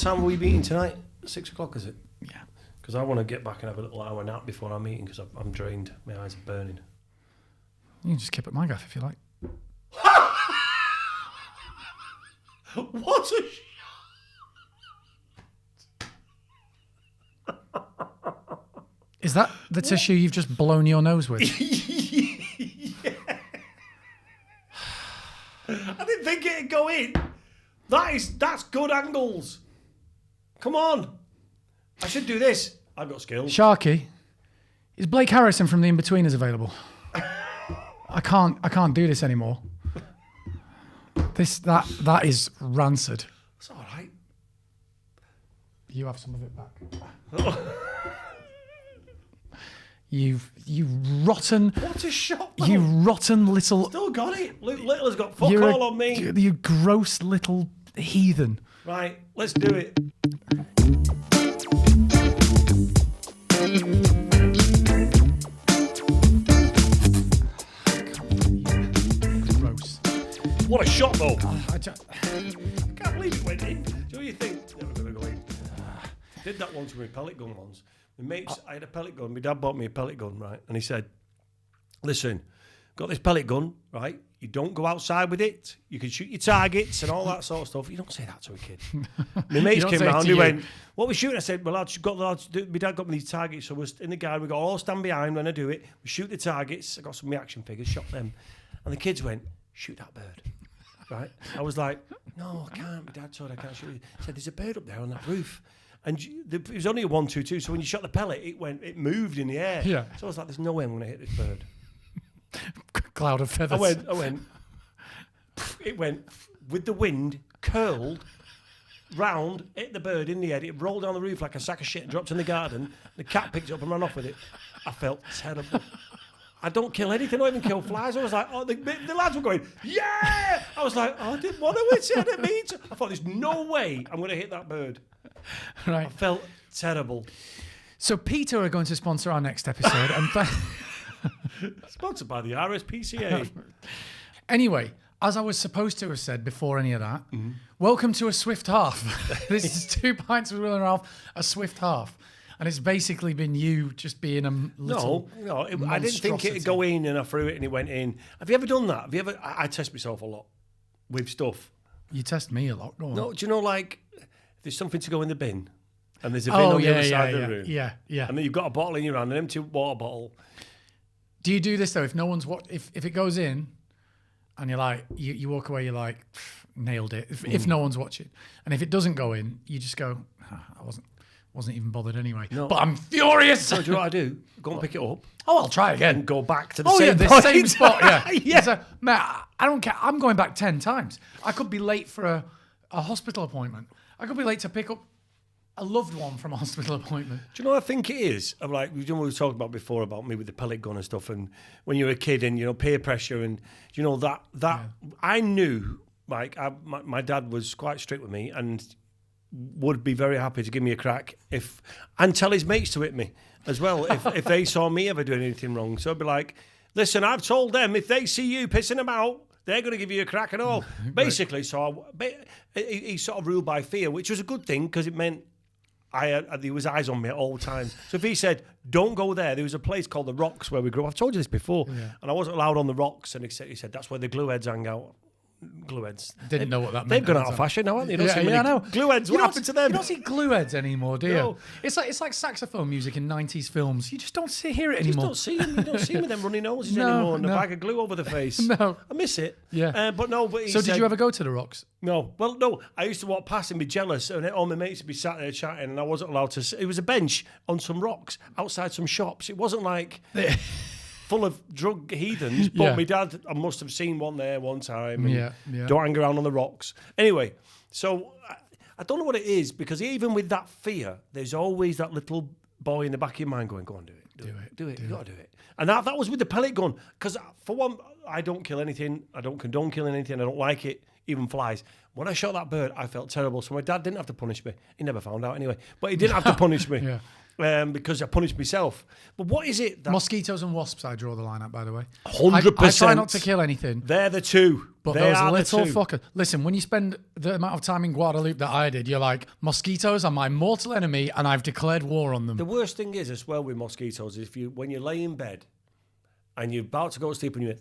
time are we meeting tonight? 6 o'clock, is it? Yeah. Because I want to get back and have a little hour nap before our meeting because I'm drained. My eyes are burning. You can just keep at my gaff if you like. What a Is that the tissue you've just blown your nose with? Yeah. I didn't think it'd go in. That's good angles. Come on. I should do this. I've got skills. Sharky, is Blake Harrison from The In-Betweeners available? I can't do this anymore. That is rancid. It's all right. You have some of it back. You rotten. What a shot, though. You rotten little. Still got it. Luke Little has got fuck all on me. You gross little heathen. Right, let's do it. Gross. What a shot, though. I Can't believe it went in. Do you know what you think? Never going to go in. Did that once with my pellet gun once. My mates, I had a pellet gun. My dad bought me a pellet gun, right? And he said, listen, got this pellet gun, right? You don't go outside with it. You can shoot your targets and all that sort of stuff. You don't say that to a kid. My mates came round. He went, what are we shooting? I said, well, my dad got me these targets. So we're in the garden. We got all stand behind when I do it. We shoot the targets. I got some of my action figures, shot them. And the kids went, shoot that bird. Right? I was like, no, I can't. My dad told I can't shoot it. He said, there's a bird up there on that roof. And it was only a 1-2-2, so when you shot the pellet, it moved in the air. Yeah. So I was like, there's no way I'm going to hit this bird. Cloud of feathers. I went. It went with the wind, curled round, hit the bird in the head. It rolled down the roof like a sack of shit, dropped in the garden. The cat picked it up and ran off with it. I felt terrible. I don't kill anything. I don't even kill flies. I was like, oh, the lads were going, yeah! I was like, oh, I didn't want to hit it. I didn't mean to. I thought, there's no way I'm going to hit that bird. Right. I felt terrible. So Peter are going to sponsor our next episode. And Sponsored by the RSPCA. Anyway, as I was supposed to have said before any of that, welcome to a Swift Half. This is 2 pints with Will and Ralph, a Swift Half. And it's basically been you just being a little I didn't think it'd go in and I threw it and it went in. Have you ever done that? Have you ever? I test myself a lot with stuff. You test me a lot. Go on. No, do you know, like, there's something to go in the bin and there's a bin on the other side of the room. Yeah. And then you've got a bottle in your hand, an empty water bottle. Do you do this though? If no one's if it goes in and you're like, you walk away, you're like, nailed it. If no one's watching. And if it doesn't go in, you just go, I wasn't even bothered anyway. No. But I'm furious. So do you know what I do? Go and pick it up. Oh, I'll try again. And go back to the same point. The same spot, yeah. Yeah. So, Matt, I don't care. I'm going back 10 times. I could be late for a hospital appointment. I could be late to pick up a loved one from a hospital appointment. Do you know what I think it is? Of like, we were talking about before about me with the pellet gun and stuff, and when you're a kid and, you know, peer pressure and, you know, that I knew, like, my dad was quite strict with me and would be very happy to give me a crack and tell his mates to hit me as well if they saw me ever doing anything wrong. So I'd be like, listen, I've told them if they see you pissing them out, they're going to give you a crack and all. Basically, so he sort of ruled by fear, which was a good thing because it meant there was eyes on me at all times. So if he said, don't go there was a place called The Rocks where we grew up. I've told you this before. Yeah. And I wasn't allowed on The Rocks. And he said that's where the glue heads hang out. Glue heads. Didn't know what that meant. They've gone out of fashion now, haven't they? I know. Glue heads, what happened to them? You don't see glue heads anymore, do you? No. It's like saxophone music in 90s films. You just don't hear it anymore. You don't see them. You don't see them with them runny noses anymore and a bag of glue over the face. No. I miss it. Yeah. But did you ever go to The Rocks? No. Well, no. I used to walk past and be jealous, and all my mates would be sat there chatting, and I wasn't allowed to. It was a bench on some rocks outside some shops. It wasn't like full of drug heathens, but my dad, I must have seen one there one time. And don't hang around on the rocks. Anyway, so I don't know what it is, because even with that fear, there's always that little boy in the back of your mind going, go on, do it. Do it. You got to do it. And that was with the pellet gun, because for one, I don't kill anything. I don't condone killing anything. I don't like it. even flies. When I shot that bird, I felt terrible. So my dad didn't have to punish me. He never found out anyway. But he didn't have to punish me. Yeah. Because I punished myself. But what is it that... Mosquitoes and wasps, I draw the line at, by the way. 100%. I try not to kill anything. They're the two. But they those are little the two. fuckers. Listen, when you spend the amount of time in Guadeloupe that I did, you're like, mosquitoes are my mortal enemy and I've declared war on them. The worst thing is as well with mosquitoes is when you lay in bed and you're about to go to sleep and you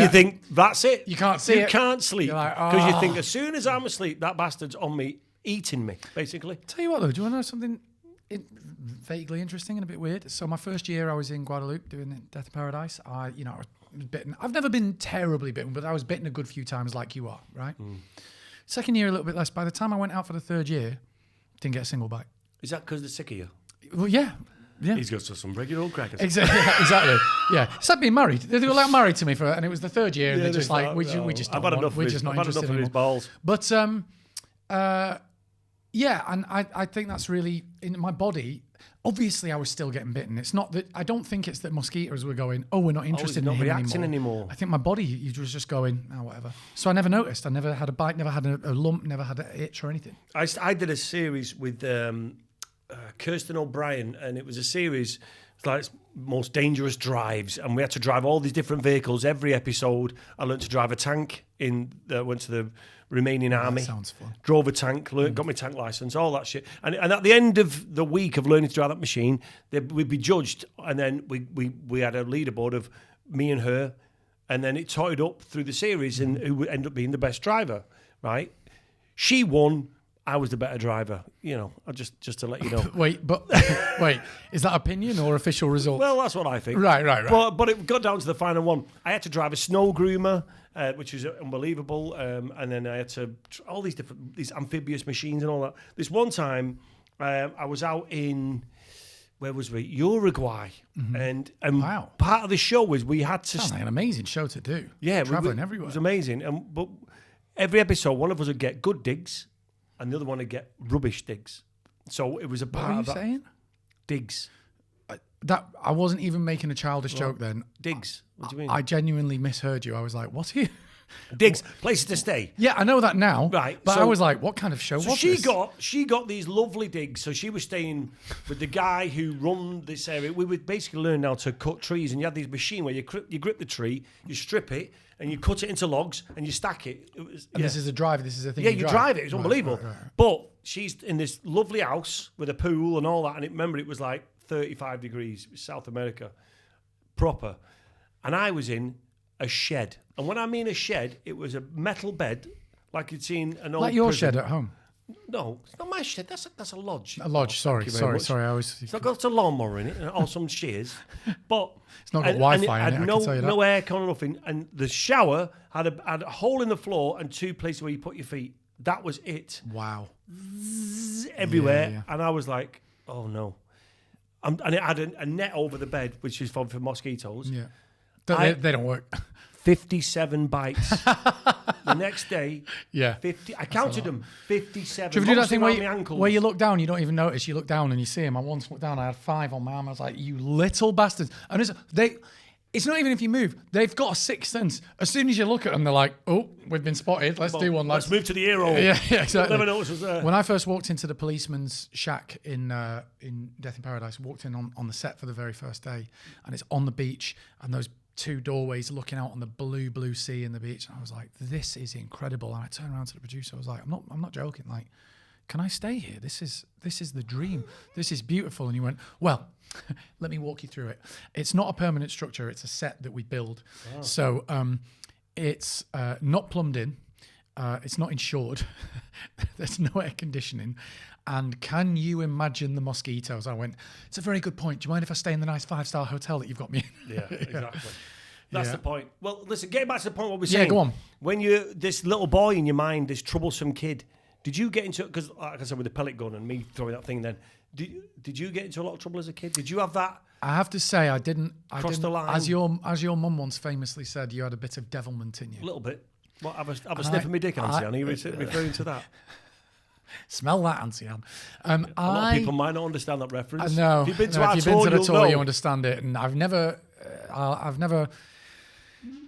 think, that's it. You can't see it. You can't sleep. Because Because you think, as soon as I'm asleep, that bastard's on me, eating me, basically. Tell you what, though, do you want to know something vaguely interesting and a bit weird? So my first year I was in Guadeloupe doing Death in Paradise. I was bitten. I've never been terribly bitten, but I was bitten a good few times like you are, right? Second year, a little bit less. By the time I went out for the third year, didn't get a single bite. Is that because they're sick of you? Well, yeah. He's got some regular old crackers. Exactly. Yeah. It's like being married. They were like married to me and it was the third year, and they're just like, we just don't want, we're just not interested in his balls. But yeah, and I think that's really in my body. Obviously, I was still getting bitten. It's not that I don't think it's that mosquitoes were going, oh, we're not interested in him reacting anymore. I think my body was just going, oh, whatever. So I never noticed. I never had a bite, never had a lump, never had an itch or anything. I did a series with Kirsten O'Brien, and it was a series like most dangerous drives, and we had to drive all these different vehicles. Every episode, I learned to drive a tank. Went to the Romanian army. That sounds fun. Drove a tank, got my tank license, all that shit. And at the end of the week of learning to drive that machine, we'd be judged, and then we had a leaderboard of me and her, and then it totted up through the series, and who would end up being the best driver, right? She won. I was the better driver, just to let you know. Wait, is that opinion or official result? Well, that's what I think. Right. But it got down to the final one. I had to drive a snow groomer, which was unbelievable, and then I had to all these amphibious machines and all that. This one time, I was out in where was we? Uruguay, and wow. Part of the show was we had to. Sounds like an amazing show to do. Yeah, traveling everywhere. It was amazing, but every episode, one of us would get good digs. And the other one would get rubbish digs. So it was a part of that. What are you saying? Digs. That I wasn't even making a childish joke then. Digs. What do you mean? I genuinely misheard you. I was like, what are you? Digs. Places to stay. Yeah, I know that now. Right. But I was like, what kind of show was this? She got these lovely digs. So she was staying with the guy who run this area. We would basically learn how to cut trees. And you had this machine where you grip the tree, you strip it, and you cut it into logs and you stack it. This is a drive. This is a thing. Yeah, you drive it. It's unbelievable. Right. But she's in this lovely house with a pool and all that. And remember, it was like 35 degrees. It was South America, proper. And I was in a shed. And when I mean a shed, it was a metal bed, like you'd seen an old like your prison. shed at home. No, it's not my shed. That's a lodge. A lodge. Sorry. It's not got a lawnmower in it or some shears, but it's not got Wi-Fi in it. I can tell you that. No aircon or nothing. And the shower had a hole in the floor and two places where you put your feet. That was it. Wow. Everywhere, Yeah. and I was like, oh no. And it had a net over the bed, which is for mosquitoes. Yeah. They don't work. 57 bites. The next day, yeah, 50. I counted them. 57. Do you ever do that thing where you look down, you don't even notice? You look down and you see them. I once looked down, I had 5 on my arm. I was like, "You little bastards!" And it's not even if you move; they've got a sixth sense. As soon as you look at them, they're like, "Oh, we've been spotted. Let's do one. Let's move to the ear hole." Yeah, exactly. Never noticed was there. When I first walked into the policeman's shack in Death in Paradise, walked in on the set for the very first day, and it's on the beach, and those 2 doorways looking out on the blue sea and the beach. And I was like, this is incredible. And I turned around to the producer. I was like, I'm not joking. Like, can I stay here? This is the dream. This is beautiful. And he went, well, let me walk you through it. It's not a permanent structure. It's a set that we build. Oh. So it's not plumbed in. It's not insured. There's no air conditioning. And can you imagine the mosquitoes? I went, it's a very good point. Do you mind if I stay in the nice 5-star hotel that you've got me in? Yeah, exactly. That's the point. Well, listen, getting back to the point what we're saying. Yeah, go on. When you're this little boy in your mind, this troublesome kid, did you get into it? Because like I said, with the pellet gun and me throwing that thing then, did you get into a lot of trouble as a kid? Did you have that? I have to say, I didn't. Cross the line? As your mum once famously said, you had a bit of devilment in you. A little bit. What, have a sniff of my dick, Auntie Anne? Are you referring to that? Smell that, Auntie Anne. A lot of people might not understand that reference. No, if you've been to the tour, you understand it. And I've never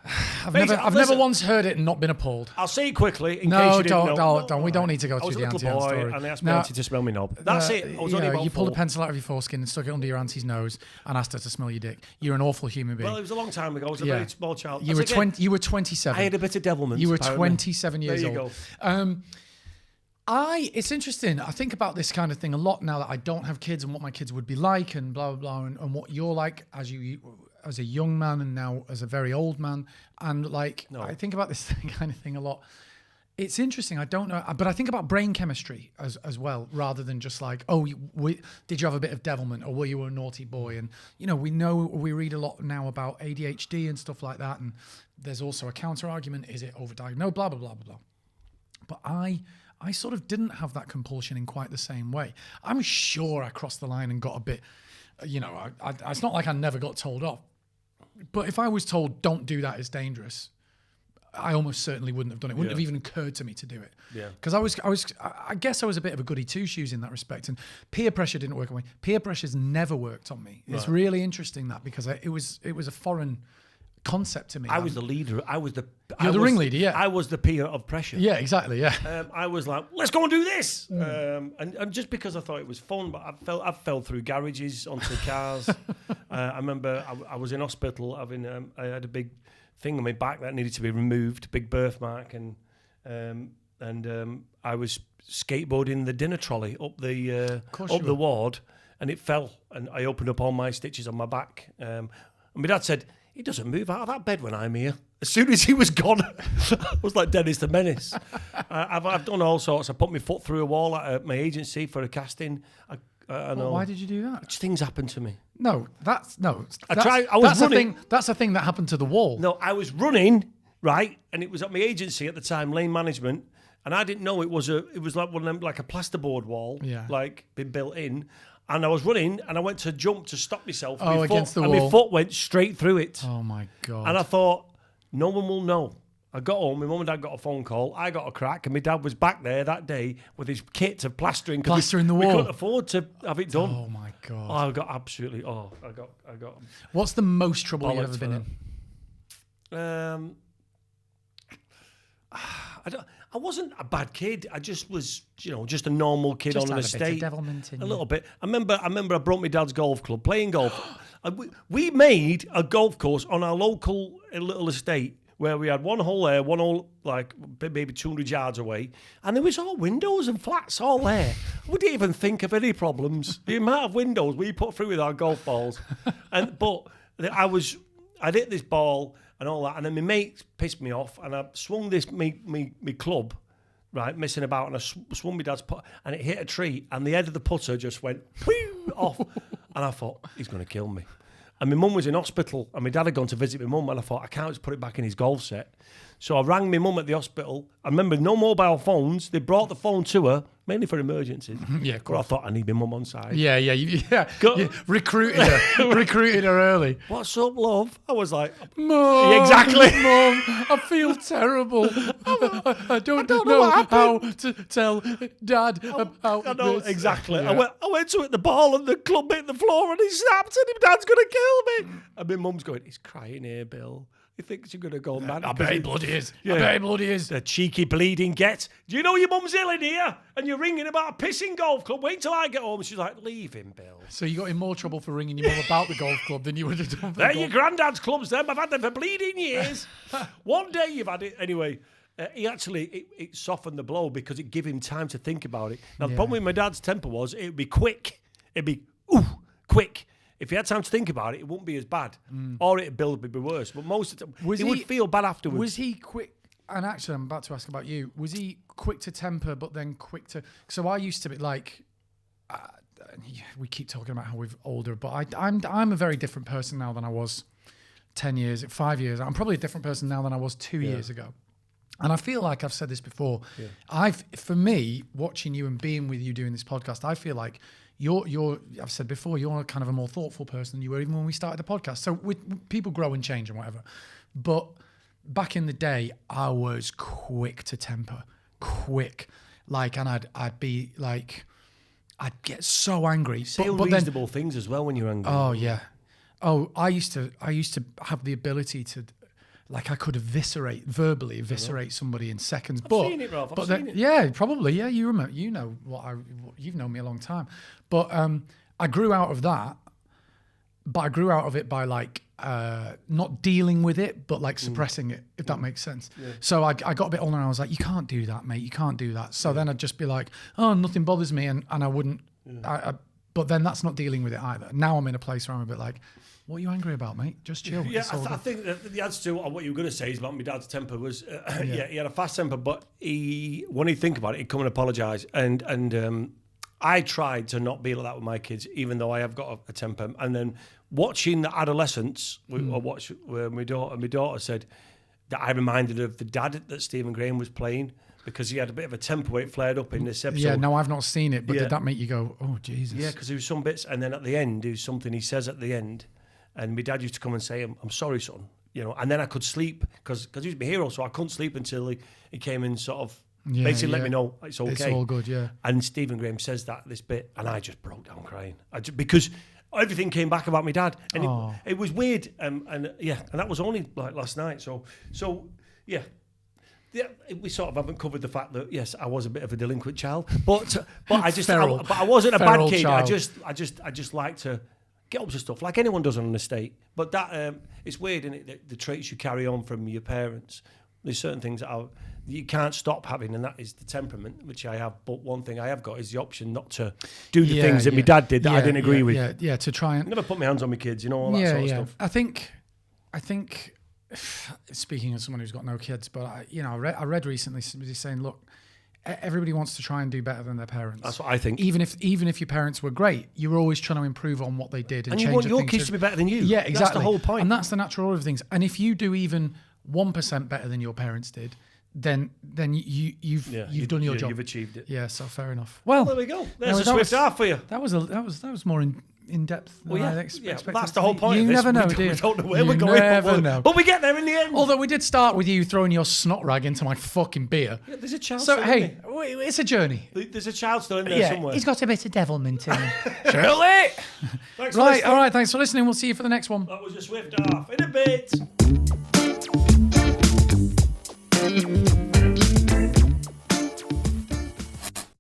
I've never once heard it and not been appalled. I'll say it quickly in case you didn't know. Don't. We don't need to go through the auntie boy, story. And they asked my auntie to smell me knob. That's it. I was only about you pulled a 4. pencil out of your foreskin and stuck it under your auntie's nose and asked her to smell your dick. You're an awful human being. Well, it was a long time ago. I was a very small child. You were 27. I had a bit of devilment. You were apparently. 27 years old. There you go. It's interesting. I think about this kind of thing a lot now that I don't have kids and what my kids would be like and blah, blah, blah, and what you're like as a young man and now as a very old man. And I think about this kind of thing a lot. It's interesting. I don't know, but I think about brain chemistry as well, rather than just like, did you have a bit of devilment or were you a naughty boy? And, we read a lot now about ADHD and stuff like that. And there's also a counter argument. Is it overdiagnosed? No, blah, blah, blah, blah, blah. But I sort of didn't have that compulsion in quite the same way. I'm sure I crossed the line and got a bit, it's not like I never got told off. But if I was told, don't do that, it's dangerous, I almost certainly wouldn't have done it. It wouldn't have even occurred to me to do it. Yeah. Because I guess I was a bit of a goody two-shoes in that respect. And peer pressure didn't work on me. Peer pressure's never worked on me. It's really interesting that because it was a foreign concept to me. I was the leader. You're the ringleader, yeah. I was the peer of pressure. Yeah, exactly, yeah. I was like, let's go and do this. And just because I thought it was fun, but I fell through garages onto cars. I remember I was in hospital having, I had a big thing on my back that needed to be removed, big birthmark, and I was skateboarding the dinner trolley up the ward, and it fell, and I opened up all my stitches on my back. And my dad said, he doesn't move out of that bed when I'm here. As soon as he was gone, I was like Dennis the Menace. I've done all sorts. I put my foot through a wall at my agency for a casting. Why did you do that? Just things happened to me. That's running. That's a thing that happened to the wall. No, I was running, right, and it was at my agency at the time, Lane Management, and I didn't know it was like one of them, like a plasterboard wall, like been built in. And I was running, and I went to jump to stop myself. Against the wall. And my foot went straight through it. Oh, my God. And I thought, no one will know. I got home, my mum and dad got a phone call, I got a crack, and my dad was back there that day with his kit of plastering. Plastering the wall. We couldn't afford to have it done. Oh, my God. I got absolutely, I got... What's the most trouble you've ever been in? I wasn't a bad kid. I just was, just a normal kid on an estate. A bit of devilment in a little bit. I remember I broke my dad's golf club playing golf. We made a golf course on our local little estate where we had one hole there, one hole like maybe 200 yards away, and there was all windows and flats all there. We didn't even think of any problems. The amount of windows we put through with our golf balls, but I'd hit this ball and all that, and then my mate pissed me off, and I swung me club, right, missing about, and I swung my dad's putt, and it hit a tree, and the head of the putter just went off, and I thought, he's going to kill me. And my mum was in hospital, and my dad had gone to visit my mum, and I thought, I can't just put it back in his golf set. So I rang my mum at the hospital. I remember no mobile phones. They brought the phone to her, mainly for emergencies. Yeah, of course. But I thought, I need my mum on side. Yeah. Recruited her early. What's up, love? I was like, Mum, yeah, exactly. Mum, I feel terrible. I don't know how to tell Dad about I know, this. exactly. Yeah. I went to hit the ball, and the club hit the floor, and he snapped, and Dad's going to kill me. And my mum's going, he's crying here, Bill. He thinks you're going to go mad. I bet he bloody is. Yeah. I bet he bloody is. The cheeky bleeding get. Do you know your mum's ill in here? And you're ringing about a pissing golf club. Wait till I get home. She's like, leave him, Bill. So you got in more trouble for ringing your mum about the golf club than you would have done for They're your granddad's clubs, them. I've had them for bleeding years. One day you've had it. Anyway, it softened the blow because it gave him time to think about it. Now, the problem with my dad's temper was it would be quick. It'd be, quick. If he had time to think about it, it wouldn't be as bad. Or it'd be worse. But most of the time, he would feel bad afterwards. Was he quick? And actually, I'm about to ask about you. Was he quick to temper, but then quick to... So I used to be like... we keep talking about how we're older, but I'm a very different person now than I was 10 years, 5 years. I'm probably a different person now than I was 2 years ago. And I feel like I've said this before. Yeah. For me, watching you and being with you doing this podcast, I feel like I've said before, you're kind of a more thoughtful person than you were even when we started the podcast. So people grow and change and whatever. But back in the day, I was quick to temper, and I'd be like, I'd get so angry. Say unreasonable things as well when you're angry. Oh yeah. Oh, I used to have the ability to like I could verbally eviscerate somebody in seconds. I've seen it, Ralf. I've seen it. Yeah, probably. Yeah, you remember. You know you've known me a long time. But I grew out of that. But I grew out of it by like not dealing with it, but like suppressing it, if that makes sense. Yeah. So I got a bit older and I was like, you can't do that, mate. You can't do that. So then I'd just be like, oh, nothing bothers me. And I wouldn't. Yeah. But then that's not dealing with it either. Now I'm in a place where I'm a bit like, what are you angry about, mate? Just chill. Yeah, I think that the answer to what you were going to say is about my dad's temper was, he had a fast temper, but when he'd think about it, he'd come and apologise. And I tried to not be like that with my kids, even though I have got a temper. And then watching the adolescence, I watched my daughter said that I reminded her of the dad that Stephen Graham was playing, because he had a bit of a temper where it flared up in this episode. Yeah, no, I've not seen it, but did that make you go, oh, Jesus? Yeah, because there was some bits, and then at the end, there was something he says at the end, and my dad used to come and say, I'm sorry, son, and then I could sleep, because he was my hero, so I couldn't sleep until he came and sort of basically let me know it's okay. It's all good, yeah. And Stephen Graham says this bit, and I just broke down crying. Because everything came back about my dad, and it was weird, and that was only like last night, so yeah. Yeah, we sort of haven't covered the fact that yes, I was a bit of a delinquent child, but I wasn't a bad kid. Child. I just like to get up to stuff like anyone does on an estate. But that it's weird, isn't it? The traits you carry on from your parents. There's certain things that you can't stop having, and that is the temperament, which I have. But one thing I have got is the option not to do the things that my dad did that I didn't agree with. Yeah, to try and never put my hands on my kids, all that sort of stuff. I think. Speaking of someone who's got no kids, but I read recently somebody saying, look, everybody wants to try and do better than their parents. That's what I think. Even if your parents were great, you were always trying to improve on what they did, and you want your kids to be better than you. Yeah, exactly. That's the whole point, and that's the natural order of things. And if you do even 1% better than your parents did, then you've done your job. You've achieved it. Yeah, so fair enough. Well, there we go. There's a Swift half for you. That was more in depth than I expected. That's the whole point. You of this. never know, we do you? don't know where we're going, but we get there in the end. Although we did start with you throwing your snot rag into my fucking beer. Yeah, there's a child. So hey, it's a journey. There's a child still in there somewhere. He's got a bit of devilment in him. Shirley. Thanks for listening. All right. Thanks for listening. We'll see you for the next one. That was a Swift half in a bit.